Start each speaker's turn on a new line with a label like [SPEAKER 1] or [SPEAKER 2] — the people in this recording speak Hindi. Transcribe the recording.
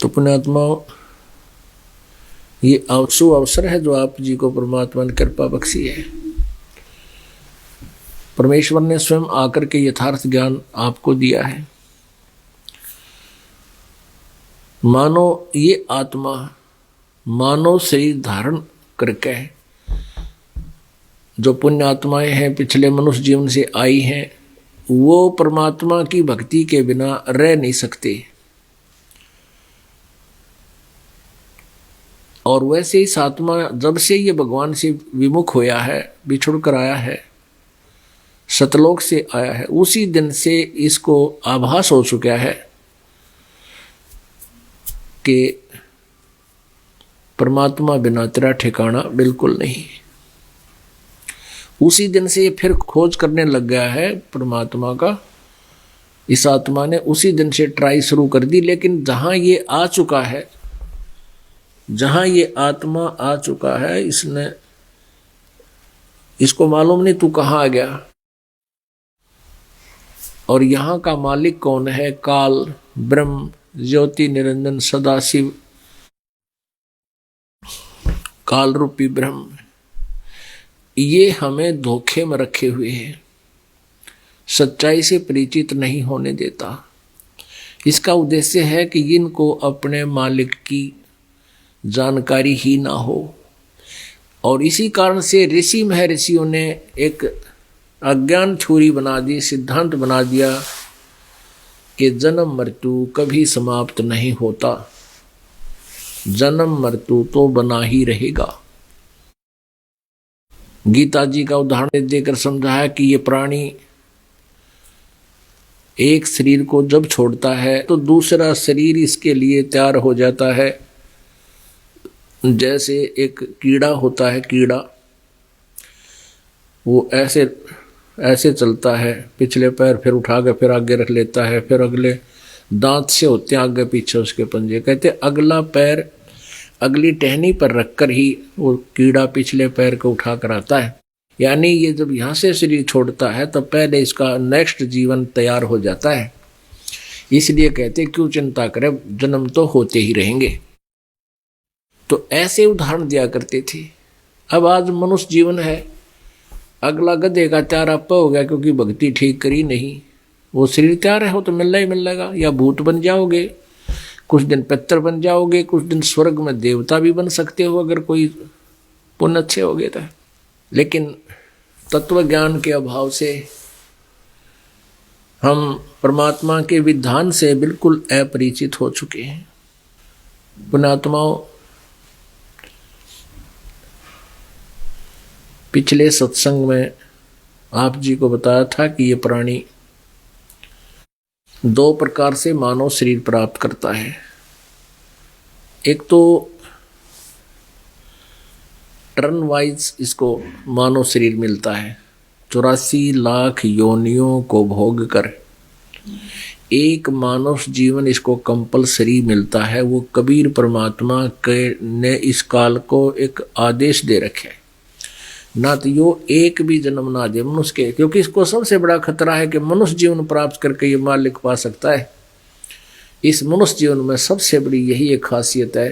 [SPEAKER 1] तो पुण्यात्मा, ये शुभ अवसर है जो आप जी को परमात्मा ने कृपा बख्शी है। परमेश्वर ने स्वयं आकर के यथार्थ ज्ञान आपको दिया है। मानो ये आत्मा मानव शरीर धारण करके जो पुण्य आत्माएं हैं, पिछले मनुष्य जीवन से आई हैं, वो परमात्मा की भक्ति के बिना रह नहीं सकते। और वैसे ही आत्मा जब से ये भगवान से विमुख होया है, बिछुड़ कर आया है, सतलोक से आया है, उसी दिन से इसको आभास हो चुका है कि परमात्मा बिना तेरा ठिकाना बिल्कुल नहीं। उसी दिन से ये फिर खोज करने लग गया है परमात्मा का। इस आत्मा ने उसी दिन से ट्राई शुरू कर दी। लेकिन जहां ये आ चुका है, जहां ये आत्मा आ चुका है, इसको मालूम नहीं तू कहाँ आ गया। और यहां का मालिक कौन है? काल, ब्रह्म, ज्योति निरंजन सदाशिव, काल रूपी ब्रह्म। ये हमें धोखे में रखे हुए हैं, सच्चाई से परिचित नहीं होने देता। इसका उद्देश्य है कि इनको अपने मालिक की जानकारी ही ना हो। और इसी कारण से ऋषि महर्षियों ने एक अज्ञान छुरी बना दी, सिद्धांत बना दिया कि जन्म मृत्यु कभी समाप्त नहीं होता, जन्म मृत्यु तो बना ही रहेगा। गीता जी का उदाहरण देकर समझाया कि ये प्राणी एक शरीर को जब छोड़ता है तो दूसरा शरीर इसके लिए तैयार हो जाता है। जैसे एक कीड़ा होता है, कीड़ा वो ऐसे चलता है, पिछले पैर फिर उठा के फिर आगे रख लेता है, फिर अगले दांत से होते हैं आगे पीछे उसके पंजे। कहते अगला पैर अगली टहनी पर रखकर ही वो कीड़ा पिछले पैर को उठा कर आता है। यानी ये जब यहाँ से शरीर छोड़ता है तो पहले इसका नेक्स्ट जीवन तैयार हो जाता है। इसलिए कहते क्यों चिंता करें, जन्म तो होते ही रहेंगे। तो ऐसे उदाहरण दिया करते थे। अब आज मनुष्य जीवन है, अगला गधे का तैयार आप हो गया क्योंकि भक्ति ठीक करी नहीं। वो शरीर तैयार है, हो तो मिलना ही मिलेगा। या भूत बन जाओगे, कुछ दिन पितर बन जाओगे, कुछ दिन स्वर्ग में देवता भी बन सकते हो अगर कोई पुण्य अच्छे हो गए तो। लेकिन तत्व ज्ञान के अभाव से हम परमात्मा के विधान से बिल्कुल अपरिचित हो चुके हैं। पुण्यात्माओं, पिछले सत्संग में आप जी को बताया था कि ये प्राणी दो प्रकार से मानव शरीर प्राप्त करता है। एक तो टर्न वाइज इसको मानव शरीर मिलता है, 84 लाख योनियों को भोग कर एक मानव जीवन इसको कंपलसरी मिलता है। वो कबीर परमात्मा ने इस काल को एक आदेश दे रखे ना तो यो एक भी जन्म ना दे मनुष्य के, क्योंकि इसको सबसे बड़ा खतरा है कि मनुष्य जीवन प्राप्त करके ये मालिक पा सकता है। इस मनुष्य जीवन में सबसे बड़ी यही एक खासियत है